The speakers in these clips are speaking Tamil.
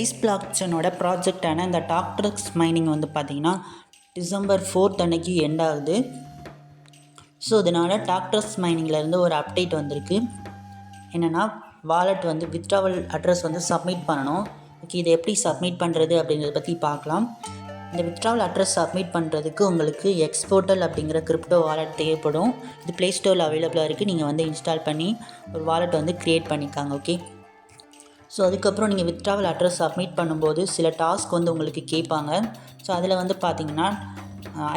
ஐஸ் பிளாக்சனோட ப்ராஜெக்டான இந்த டாக்டர்ஸ் மைனிங் வந்து பார்த்திங்கன்னா டிசம்பர் 4 அன்னைக்கு எண்ட் ஆகுது. ஸோ இதனால் டாக்டர்ஸ் மைனிங்லேருந்து ஒரு அப்டேட் வந்திருக்கு. என்னென்னா வாலெட் வந்து வித்ட்ராவல் அட்ரஸ் வந்து சப்மிட் பண்ணணும். ஓகே, இதை எப்படி சப்மிட் பண்ணுறது அப்படிங்கிறத பற்றி பார்க்கலாம். இந்த வித்ட்ராவல் அட்ரஸ் சப்மிட் பண்ணுறதுக்கு உங்களுக்கு எக்ஸ்போர்ட்டல் அப்படிங்கிற கிரிப்டோ வாலெட் தேவைப்படும். இது ப்ளே ஸ்டோரில் அவைலபிளாக இருக்குது. நீங்கள் வந்து இன்ஸ்டால் பண்ணி ஒரு வாலெட் வந்து க்ரியேட் பண்ணிக்காங்க. ஓகே, ஸோ அதுக்கப்புறம் நீங்கள் வித்ட்ராவல் அட்ரஸ் சப்மிட் பண்ணும்போது சில டாஸ்க் வந்து உங்களுக்கு கேட்பாங்க. ஸோ அதில் வந்து பார்த்தீங்கன்னா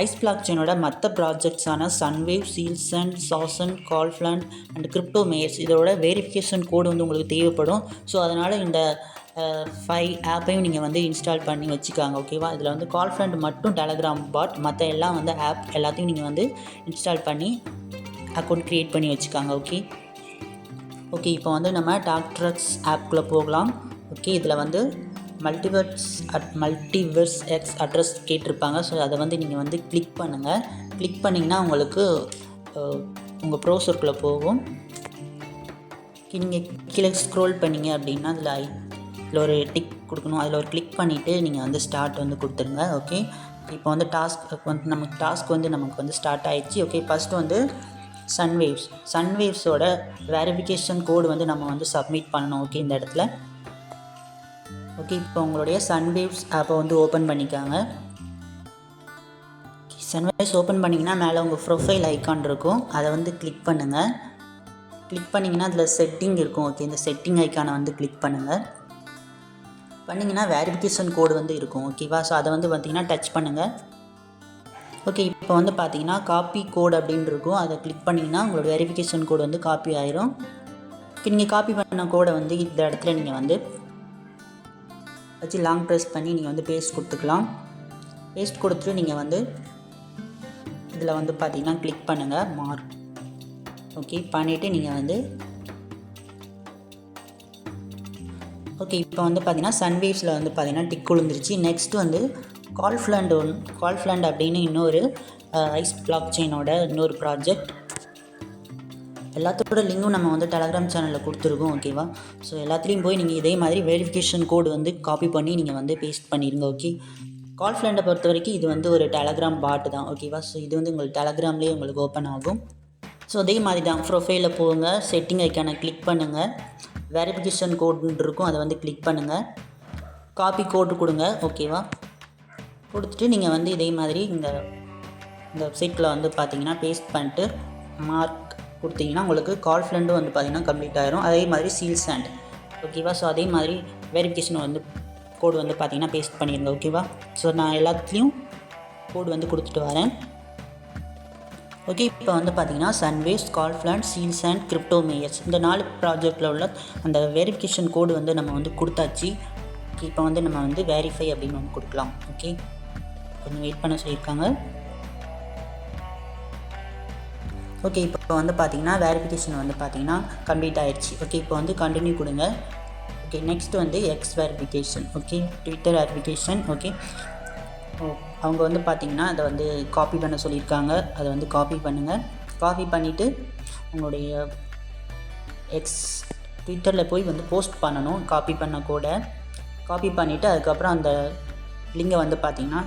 ஐஸ் பிளாக்செயினோட மற்ற ப்ராஜெக்ட்ஸான சன்வேவ், சீல்சண்ட், சாசன், கால்ஃப்ளண்ட் அண்ட் கிரிப்டோ மேயர்ஸ் இதோட வெரிஃபிகேஷன் கோடு வந்து உங்களுக்கு தேவைப்படும். ஸோ அதனால் இந்த 5 ஆப்பையும் நீங்கள் வந்து இன்ஸ்டால் பண்ணி வச்சுக்காங்க. ஓகேவா, இதில் வந்து கால்ஃப்ளண்ட் மட்டும் டெலகிராம் பாட், மற்ற எல்லாம் வந்து ஆப் எல்லாத்தையும் நீங்கள் வந்து இன்ஸ்டால் பண்ணி அக்கௌண்ட் க்ரியேட் பண்ணி வச்சுக்காங்க. ஓகே, இப்போ வந்து நம்ம டாக்டர்ஸ் ஆப்குள்ளே போகலாம். ஓகே, இதில் வந்து மல்டிவர்ஸ் எக்ஸ் அட்ரஸ் கேட்டிருப்பாங்க. ஸோ அதை வந்து நீங்கள் வந்து கிளிக் பண்ணுங்கள். கிளிக் பண்ணிங்கன்னா உங்களுக்கு உங்கள் ப்ரௌசருக்குள்ளே போகும். நீங்கள் கீழே ஸ்க்ரோல் பண்ணிங்க அப்படின்னா அதில் ஒரு டிக் கொடுக்கணும். அதில் ஒரு கிளிக் பண்ணிவிட்டு நீங்கள் வந்து ஸ்டார்ட் வந்து கொடுத்துருங்க. ஓகே, இப்போ வந்து டாஸ்க் வந்து நமக்கு வந்து ஸ்டார்ட் ஆகிடுச்சு. ஓகே, ஃபஸ்ட்டு வந்து சன்வேவ்ஸோட வெரிஃபிகேஷன் கோடு வந்து நம்ம வந்து சப்மிட் பண்ணணும். ஓகே, இந்த இடத்துல ஓகே, இப்போ உங்களுடைய சன்வேவ்ஸ் ஆப்பை வந்து ஓப்பன் பண்ணிக்காங்க. சன்வேவ்ஸ் ஓப்பன் பண்ணிங்கன்னா மேலே உங்கள் ப்ரொஃபைல் ஐக்கான் இருக்கும், அதை வந்து கிளிக் பண்ணுங்கள். கிளிக் பண்ணிங்கன்னா அதில் செட்டிங் இருக்கும். ஓகே, இந்த செட்டிங் ஐக்கானை வந்து கிளிக் பண்ணிங்கன்னா வெரிஃபிகேஷன் கோடு வந்து இருக்கும். ஓகேவா, ஸோ அதை வந்து பார்த்திங்கன்னா டச் பண்ணுங்கள். ஓகே, இப்போ வந்து பார்த்தீங்கன்னா காப்பி கோட் அப்படின்னு இருக்கும், அதை கிளிக் பண்ணிங்கன்னா உங்களோட வெரிஃபிகேஷன் கோடு வந்து காப்பி ஆயிரும். நீங்கள் காப்பி பண்ண கோடை வந்து இந்த இடத்துல நீங்கள் வந்து வச்சு லாங் ப்ரெஸ் பண்ணி நீங்கள் வந்து பேஸ்ட் கொடுத்துக்கலாம். பேஸ்ட் கொடுத்துட்டு நீங்கள் வந்து இதில் வந்து பார்த்தீங்கன்னா கிளிக் பண்ணுங்கள் மார்க். ஓகே, பண்ணிவிட்டு நீங்கள் வந்து ஓகே, இப்போ வந்து பார்த்தீங்கன்னா சன்வேவ்ஸில் வந்து பார்த்தீங்கன்னா டிக் விழுந்துருச்சு. நெக்ஸ்ட் வந்து கால்ஃப்ளண்ட் அப்படின்னு இன்னொரு ஐஸ் பிளாக்செயினோட இன்னொரு ப்ராஜெக்ட். எல்லாத்தோட லிங்கும் நம்ம வந்து டெலகிராம் சேனலில் கொடுத்துருக்கோம். ஓகேவா, ஸோ எல்லாத்துலேயும் போய் நீங்கள் இதே மாதிரி வெரிஃபிகேஷன் கோடு வந்து காப்பி பண்ணி நீங்கள் வந்து பேஸ்ட் பண்ணிடுங்க. ஓகே, கால்ஃப்ளண்டை பொறுத்த வரைக்கும் இது வந்து ஒரு டெலகிராம் பாட்டு தான். ஓகேவா, ஸோ இது வந்து உங்களுக்கு டெலகிராம்லேயே உங்களுக்கு ஓப்பன் ஆகும். ஸோ அதே மாதிரி தான் ப்ரொஃபைலில் போங்க, செட்டிங் ஐக்கானை கிளிக் பண்ணுங்கள், வெரிஃபிகேஷன் கோடுன்னு இருக்கும், அதை வந்து கிளிக் பண்ணுங்கள், காப்பி கோடு கொடுங்க. ஓகேவா, கொடுத்துட்டு நீங்கள் வந்து இதே மாதிரி இந்த வெப்சைட்டில் வந்து பார்த்தீங்கன்னா பேஸ்ட் பண்ணிட்டு மார்க் கொடுத்தீங்கன்னா உங்களுக்கு கால்ஃப்ளண்டும் வந்து பார்த்தீங்கன்னா கம்ப்ளீட் ஆயிரும். அதே மாதிரி சீல்சண்ட். ஓகேவா, ஸோ அதே மாதிரி வெரிஃபிகேஷன் வந்து கோடு வந்து பார்த்தீங்கன்னா பேஸ்ட் பண்ணிடுங்க. ஓகேவா, ஸோ நான் எல்லாத்துலேயும் கோடு வந்து கொடுத்துட்டு வரேன். ஓகே, இப்போ வந்து பார்த்தீங்கன்னா சன்வேவ்ஸ், கால்ஃப்ளண்ட், சீல்சண்ட், கிரிப்டோ மேயர்ஸ் இந்த 4 ப்ராஜெக்டில் உள்ள அந்த வெரிஃபிகேஷன் கோடு வந்து நம்ம வந்து கொடுத்தாச்சு. இப்போ வந்து நம்ம வந்து வெரிஃபை அப்படின்னு வந்து கொடுக்கலாம். ஓகே, கொஞ்சம் வெயிட் பண்ண சொல்லியிருக்காங்க. ஓகே, இப்போ வந்து பார்த்தீங்கன்னா வெரிஃபிகேஷன் வந்து பார்த்தீங்கன்னா கம்ப்ளீட் ஆகிடுச்சு. ஓகே, இப்போ வந்து கண்டினியூ கொடுங்க. ஓகே, நெக்ஸ்ட் வந்து X verification. Okay, Twitter verification. Okay, அவங்க வந்து பார்த்தீங்கன்னா அதை வந்து காப்பி பண்ண சொல்லியிருக்காங்க, அதை வந்து காப்பி பண்ணுங்கள். காப்பி பண்ணிவிட்டு உங்களுடைய எக்ஸ் ட்விட்டரில் போய் வந்து போஸ்ட் பண்ணணும். காப்பி பண்ண கோடை காப்பி பண்ணிவிட்டு அதுக்கப்புறம் அந்த லிங்கை வந்து பார்த்தீங்கன்னா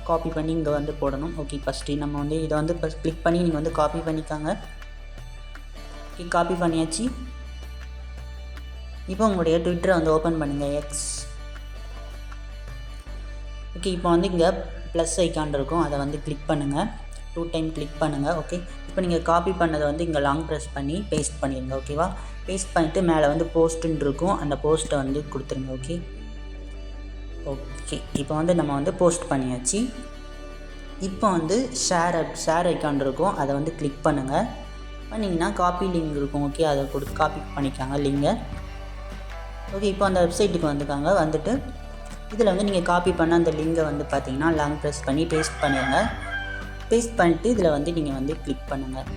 காப்பி பண்ணி இங்கே வந்து போடணும். ஓகே, ஃபஸ்ட்டு நம்ம வந்து இதை வந்து ஃபஸ்ட் கிளிக் பண்ணி நீங்கள் வந்து காப்பி பண்ணிக்காங்க. ஓகே, காப்பி பண்ணியாச்சு. இப்போ உங்களுடைய ட்விட்டரை வந்து ஓப்பன் பண்ணுங்கள், எக்ஸ். ஓகே, இப்போ வந்து இங்கே ப்ளஸ் ஐக்கான் இருக்கும், அதை வந்து கிளிக் பண்ணுங்கள், 2 டைம் கிளிக் பண்ணுங்கள். ஓகே, இப்போ நீங்கள் காப்பி பண்ணதை வந்து இங்கே லாங் ப்ரெஸ் பண்ணி பேஸ்ட் பண்ணிடுங்க. ஓகேவா, பேஸ்ட் பண்ணிவிட்டு மேலே வந்து போஸ்ட்டுன்னு இருக்கும், அந்த போஸ்ட்டை வந்து கொடுத்துருங்க. ஓகே, இப்போ வந்து நம்ம வந்து போஸ்ட் பண்ணியாச்சு. இப்போ வந்து ஷேர் ஐக்கான் இருக்கும், அதை வந்து கிளிக் பண்ணுங்கள். பண்ணிங்கன்னா காப்பி லிங்க் இருக்கும். ஓகே, அதை கொடுத்து காப்பி பண்ணிக்காங்க லிங்கை. ஓகே, இப்போ அந்த வெப்சைட்டுக்கு வந்துட்டு இதில் வந்து நீங்கள் காப்பி பண்ண அந்த லிங்கை வந்து பார்த்தீங்கன்னா லாங் ப்ரெஸ் பண்ணி பேஸ்ட் பண்ணிடுங்க. பேஸ்ட் பண்ணிட்டு இதில் வந்து நீங்கள் வந்து கிளிக் பண்ணுங்கள்.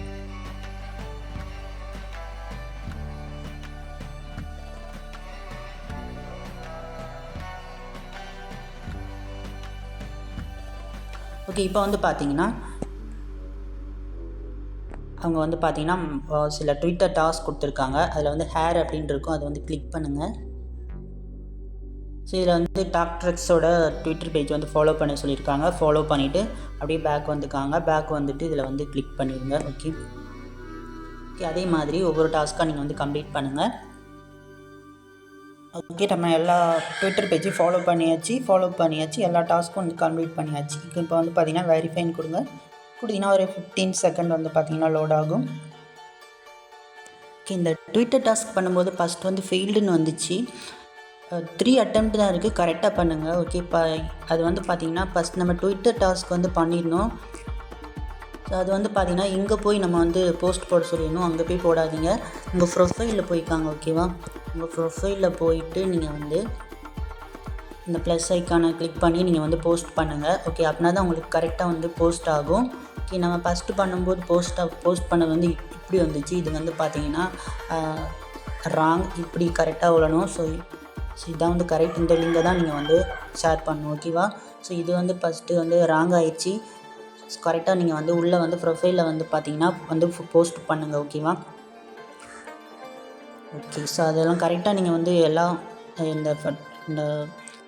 ஓகே, இப்போ வந்து பார்த்தீங்கன்னா அவங்க வந்து பார்த்தீங்கன்னா சில ட்விட்டர் டாஸ்க் கொடுத்துருக்காங்க. அதில் வந்து ஹேர் அப்படின்னு இருக்கும், அதை வந்து கிளிக் பண்ணுங்கள். ஸோ இதில் வந்து டாக்டர்ஸோட ட்விட்டர் பேஜ் வந்து ஃபாலோ பண்ண சொல்லியிருக்காங்க. ஃபாலோ பண்ணிவிட்டு அப்படியே பேக் வந்துக்காங்க. பேக் வந்துட்டு இதில் வந்து கிளிக் பண்ணிடுங்க. ஓகே, அதே மாதிரி ஒவ்வொரு டாஸ்க்காக நீங்கள் வந்து கம்ப்ளீட் பண்ணுங்கள். ஓகே, நம்ம எல்லா ட்விட்டர் பேஜையும் ஃபாலோ பண்ணியாச்சு. எல்லா டாஸ்க்கும் வந்து கம்ப்ளீட் பண்ணியாச்சு. இப்போ வந்து பார்த்திங்கன்னா வெரிஃபைன் கொடுத்தீங்கன்னா ஒரு 15 செகண்ட் வந்து பார்த்திங்கன்னா லோட் ஆகும். ஓகே, இந்த ட்விட்டர் டாஸ்க் பண்ணும்போது ஃபஸ்ட் வந்து ஃபெயில்டுன்னு வந்துச்சு. 3 அட்டெம்ப்ட் தான் இருக்குது, கரெக்டாக பண்ணுங்கள். ஓகே, அது வந்து பார்த்திங்கன்னா ஃபஸ்ட் நம்ம ட்விட்டர் டாஸ்க் வந்து பண்ணிடணும். ஸோ அது வந்து பார்த்திங்கன்னா இங்கே போய் நம்ம வந்து போஸ்ட் போட சொல்லிடணும். அங்கே போய் போடாதீங்க, உங்கள் ப்ரொஃபைலில் போய்க்காங்க. ஓகேவா, உங்கள் ப்ரொஃபைலில் போயிட்டு நீங்கள் வந்து இந்த ப்ளஸ் ஐக்கானை கிளிக் பண்ணி நீங்கள் வந்து போஸ்ட் பண்ணுங்கள். ஓகே, அப்படின்னா தான் உங்களுக்கு கரெக்டாக வந்து போஸ்ட் ஆகும். ஓகே, நம்ம ஃபஸ்ட்டு பண்ணும்போது போஸ்ட் பண்ணது வந்து இப்படி வந்துச்சு. இது வந்து பார்த்திங்கன்னா ராங், இப்படி கரெக்டாக விழணும். ஸோ இதுதான் வந்து கரெக்ட். இந்த லிங்கை தான் நீங்கள் வந்து ஷேர் பண்ணணும். ஓகேவா, ஸோ இது வந்து ஃபஸ்ட்டு வந்து ராங் ஆயிடுச்சு. கரெக்டாக நீங்கள் வந்து உள்ளே வந்து ப்ரொஃபைலில் வந்து பார்த்திங்கன்னா வந்து போஸ்ட் பண்ணுங்கள். ஓகேவா, ஓகே, ஸோ அதெல்லாம் கரெக்டாக நீங்கள் வந்து எல்லாம் இந்த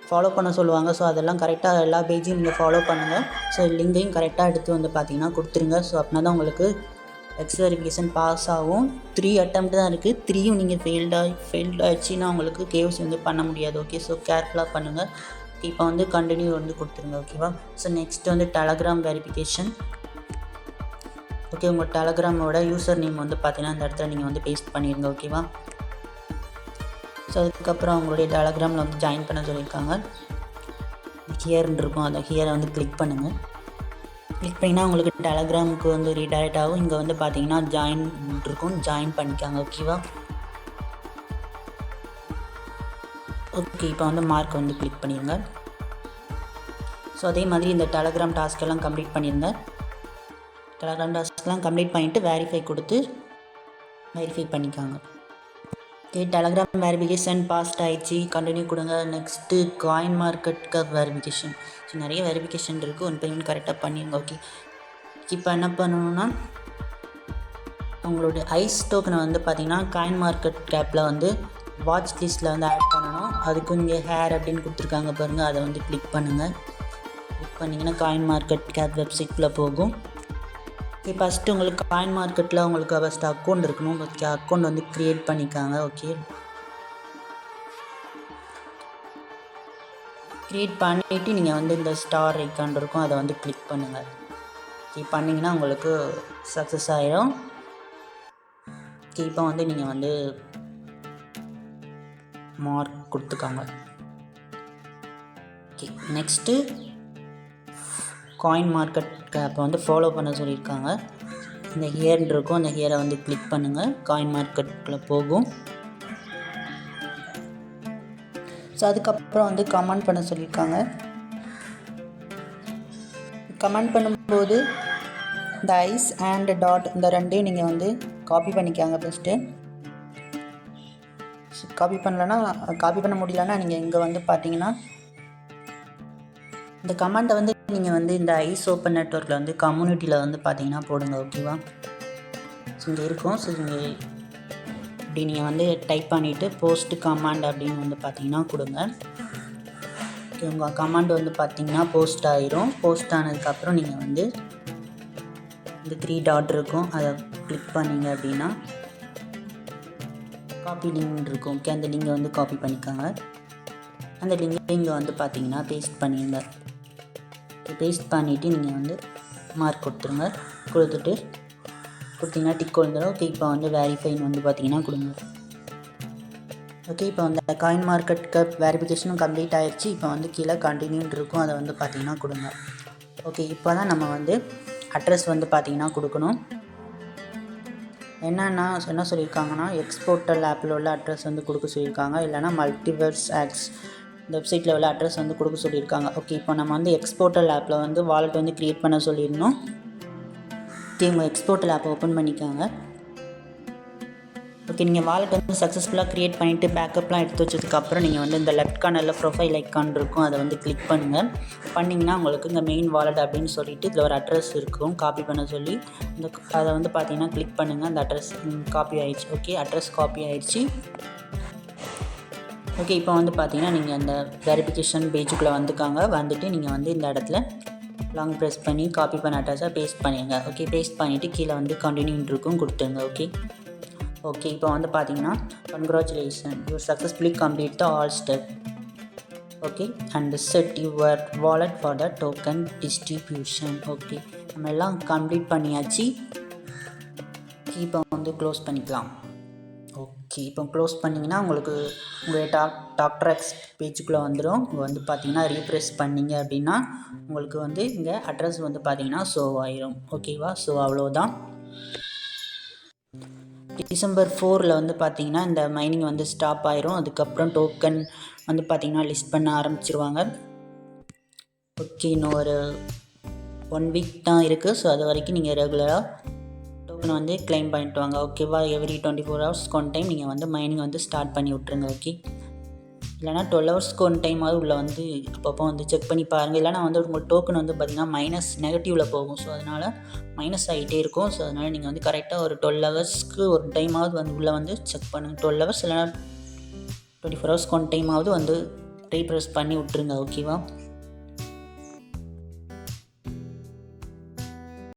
ஃபாலோ பண்ண சொல்லுவாங்க. ஸோ அதெல்லாம் கரெக்டாக எல்லா பேஜையும் நீங்கள் ஃபாலோ பண்ணுங்கள். ஸோ லிங்கையும் கரெக்டாக எடுத்து வந்து பார்த்திங்கன்னா கொடுத்துருங்க. ஸோ அப்படின்னா தான் உங்களுக்கு எக்ஸ் வெரிஃபிகேஷன் பாஸ் ஆகும். 3 அட்டெம்ப்ட் தான் இருக்குது. 3யும் நீங்கள் ஃபெயில்டு ஆச்சுன்னா உங்களுக்கு கேவ்ஸ் வந்து பண்ண முடியாது. ஓகே, ஸோ கேர்ஃபுல்லாக பண்ணுங்கள். இப்போ வந்து கண்டினியூ வந்து கொடுத்துருங்க. ஓகேவா, ஸோ நெக்ஸ்ட்டு வந்து டெலகிராம் வெரிஃபிகேஷன். ஓகே, உங்கள் டெலகிராமோட யூசர் நேம் வந்து பார்த்திங்கன்னா இந்த இடத்துல நீங்கள் வந்து பேஸ்ட் பண்ணிடுங்க. ஓகேவா, ஸோ அதுக்கப்புறம் அவங்களுடைய டெலகிராமில் வந்து ஜாயின் பண்ண சொல்லியிருக்காங்க. ஹியர்ன்னு இருக்கும், அந்த ஹியரை வந்து கிளிக் பண்ணுங்கள். கிளிக் பண்ணிங்கன்னா உங்களுக்கு டெலகிராமுக்கு வந்து ரீடைரக்ட் ஆகும். இங்கே வந்து பார்த்தீங்கன்னா ஜாயின் இருக்கும், ஜாயின் பண்ணிக்காங்க. ஓகேவா, ஓகே, இப்போ வந்து மார்க் வந்து கிளிக் பண்ணிடுங்க. ஸோ அதே மாதிரி இந்த டெலகிராம் டாஸ்க்கெல்லாம் கம்ப்ளீட் பண்ணிடுங்க. டெலகிராம் டாஸ்க்கெல்லாம் கம்ப்ளீட் பண்ணிவிட்டு வெரிஃபை கொடுத்து வெரிஃபை பண்ணிக்காங்க. ஓகே, டெலகிராம் வெரிஃபிகேஷன் பாஸ்ட் ஆகிடுச்சு. கண்டினியூ கொடுங்க. Next coin market cap verification. So நிறைய வெரிஃபிகேஷன் இருக்குது, ஒன் பை ஒன் கரெக்டாக பண்ணிடுங்க. ஓகே, இப்போ என்ன பண்ணணுன்னா உங்களுடைய ஐஸ் டோக்கனை வந்து பார்த்திங்கன்னா காயின் மார்க்கெட் கேப்பில் வந்து வாட்ச் லிஸ்ட்டில் வந்து ஆட் பண்ணணும். அதுக்கு இங்கே ஹேர் அப்படின்னு கொடுத்துருக்காங்க பாருங்கள், அதை வந்து கிளிக் பண்ணுங்கள். கிளிக் பண்ணிங்கன்னா காயின் மார்க்கெட் கேப் வெப்சைட்டில் போகும். ஓகே, ஃபஸ்ட்டு உங்களுக்கு காயின் மார்க்கெட்டில் உங்களுக்கு ஃபஸ்ட்டு அக்கௌண்ட் இருக்கணும். ஓகே, அக்கௌண்ட் வந்து க்ரியேட் பண்ணிக்காங்க. ஓகே, க்ரியேட் பண்ணிவிட்டு நீங்கள் வந்து இந்த ஸ்டார் ஐக்கான் இருக்கும், அதை வந்து கிளிக் பண்ணுங்கள். ஓகே, பண்ணிங்கன்னா உங்களுக்கு சக்ஸஸ் ஆகிடும். ஓகே, இப்போ வந்து நீங்கள் வந்து மார்க் கொடுத்துக்காங்க. ஓகே, நெக்ஸ்ட்டு காயின் மார்க்கெட் கேப்பை வந்து ஃபாலோ பண்ண சொல்லியிருக்காங்க. இந்த ஹியர் இருக்கும், அந்த ஹியரை வந்து கிளிக் பண்ணுங்கள். காயின் மார்க்கெட்டில் போகும். ஸோ அதுக்கப்புறம் வந்து கமெண்ட் பண்ண சொல்லியிருக்காங்க. கமெண்ட் பண்ணும்போது இந்த ஐஸ் அண்ட் டாட் இந்த ரெண்டையும் நீங்கள் வந்து காப்பி பண்ணிக்காங்க. ஃபஸ்ட்டு காப்பி பண்ண முடியலன்னா நீங்கள் இங்கே வந்து பார்த்தீங்கன்னா இந்த கமெண்ட்டை வந்து நீங்கள் வந்து இந்த ஐஸ் ஓப்பன் நெட்வொர்க்கில் வந்து கம்யூனிட்டியில் வந்து பார்த்தீங்கன்னா போடுங்க. ஓகேவா, ஸோ இங்கே இருக்கும். ஸோ இங்கே இப்படி நீங்கள் வந்து டைப் பண்ணிவிட்டு போஸ்ட் கமாண்ட் அப்படின்னு வந்து பார்த்தீங்கன்னா கொடுங்க. ஓகே, உங்கள் கமாண்ட் வந்து பார்த்தீங்கன்னா போஸ்ட் ஆகிரும். போஸ்ட் ஆனதுக்கப்புறம் நீங்கள் வந்து இந்த 3 டாட் இருக்கும், அதை கிளிக் பண்ணிங்க அப்படின்னா காப்பி லிங்க் இருக்கும். ஓகே, அந்த லிங்கை வந்து காப்பி பண்ணிக்காங்க. அந்த லிங்கை இங்கே வந்து பார்த்தீங்கன்னா பேஸ்ட் பண்ணிடுங்க. பேஸ்ட் பண்ணிவிட்டு நீங்கள் வந்து மார்க் கொடுத்துருங்க. கொடுத்தீங்கன்னா டிக் வந்துடும். ஓகே, இப்போ வந்து வெரிஃபைன்னு வந்து பார்த்தீங்கன்னா கொடுங்க. ஓகே, இப்போ வந்து காயின் மார்க்கெட் கேப் வெரிஃபிகேஷனும் கம்ப்ளீட் ஆகிடுச்சு. இப்போ வந்து கீழே கண்டினியூன்னு இருக்கும், அதை வந்து பார்த்தீங்கன்னா கொடுங்க. ஓகே, இப்போ தான் நம்ம வந்து அட்ரஸ் வந்து பார்த்தீங்கன்னா கொடுக்கணும். என்ன சொல்லியிருக்காங்கன்னா எக்ஸ்போர்ட்டல் ஆப்பில் உள்ள அட்ரஸ் வந்து கொடுக்க சொல்லியிருக்காங்க. இல்லைனா மல்டிவர்ஸ் ஆக்ஸ் இந்த வெப்சைட்டில் உள்ள அட்ரஸ் வந்து கொடுக்க சொல்லியிருக்காங்க. ஓகே, இப்போ நம்ம வந்து எக்ஸ்போர்ட்டல் ஆப்பில் வந்து வாலெட் வந்து க்ரியேட் பண்ண சொல்லியிருந்தோம். ஓகே, உங்கள் எக்ஸ்போர்ட்டல் ஆப்பை ஓப்பன் பண்ணிக்காங்க. ஓகே, நீங்கள் வாலெட் வந்து சக்ஸஸ்ஃபுல்லாக க்ரியேட் பண்ணிவிட்டு பேக்கப்லாம் எடுத்து வச்சதுக்கப்புறம் நீங்கள் வந்து இந்த லெஃப்ட் கார்னரில் ப்ரொஃபைல் ஐக்கான் இருக்கும், அதை வந்து கிளிக் பண்ணுங்கள். பண்ணிங்கன்னா உங்களுக்கு இந்த மெயின் வாலெட் அப்படின்னு சொல்லிட்டு இதில் ஒரு அட்ரஸ் இருக்கும் காப்பி பண்ண சொல்லி, அதை வந்து பார்த்தீங்கன்னா கிளிக் பண்ணுங்கள். அந்த அட்ரஸ் காப்பி ஆகிடுச்சு. ஓகே, அட்ரஸ் காப்பி ஆகிடுச்சு. ஓகே, இப்போ வந்து பார்த்தீங்கன்னா நீங்கள் அந்த வெரிஃபிகேஷன் பேஜுக்குள்ளே வந்துட்டு நீங்கள் வந்து இந்த இடத்துல லாங் ப்ரெஸ் பண்ணி காப்பி பண்ண அட்ரஸை பேஸ்ட் பண்ணிடுங்க. ஓகே, பேஸ்ட் பண்ணிவிட்டு கீழே வந்து கண்டினியூன்னு இருக்கும் கொடுத்துருங்க. ஓகே, இப்போ வந்து பார்த்தீங்கன்னா congratulation, you successfully complete the all step. Okay, and set your wallet for the token distribution. Okay, நம்ம எல்லாம் கம்ப்ளீட் பண்ணியாச்சு. இப்போ வந்து க்ளோஸ் பண்ணிக்கலாம். ஓகே, இப்போ க்ளோஸ் பண்ணிங்கன்னா உங்களுக்கு உங்கள் டாக்டர் எக்ஸ் பேஜுக்குள்ளே வந்துடும். இங்கே வந்து பார்த்தீங்கன்னா ரீப்ரெஸ் பண்ணிங்க அப்படின்னா உங்களுக்கு வந்து இங்கே அட்ரஸ் வந்து பார்த்தீங்கன்னா ஷோ ஆயிரும். ஓகேவா? ஸோ அவ்வளோதான். டிசம்பர் 4 வந்து பார்த்தீங்கன்னா இந்த மைனிங் வந்து ஸ்டாப் ஆயிரும். அதுக்கப்புறம் டோக்கன் வந்து பார்த்தீங்கன்னா லிஸ்ட் பண்ண ஆரம்பிச்சிருவாங்க. ஓகே, இன்னும் ஒரு 1 வீக் தான் இருக்குது. ஸோ அது வரைக்கும் நீங்கள் ரெகுலராக டோக்கனை வந்து கிளைம் பண்ணிட்டு வாங்க. ஓகேவா? எவ்ரி 24 ஹவர்ஸ்க்கு ஒன் டைம் நீங்கள் வந்து மைனிங் வந்து ஸ்டார்ட் பண்ணி விட்ருங்க. ஓகே, இல்லைனா 12 ஹவர்ஸ்க்கு ஒன் டைமாவது உள்ளே வந்து அப்பப்போ வந்து செக் பண்ணி பாருங்கள். இல்லைனா வந்து உங்கள் டோக்கன் வந்து பார்த்திங்கன்னா நெகட்டிவில் போகும். ஸோ அதனால் மைனஸ் ஆகிட்டே இருக்கும். ஸோ அதனால் நீங்கள் வந்து கரெக்டாக ஒரு 12 ஹவர்ஸ்க்கு ஒரு டைமாவது வந்து உள்ளே வந்து செக் பண்ணுங்கள். 12 ஹவர்ஸ் இல்லைனா 24 ஹவர்ஸ்க்கு ஒன் டைமாவது வந்து ரீப்ரெஸ் பண்ணி விட்ருங்க. ஓகேவா?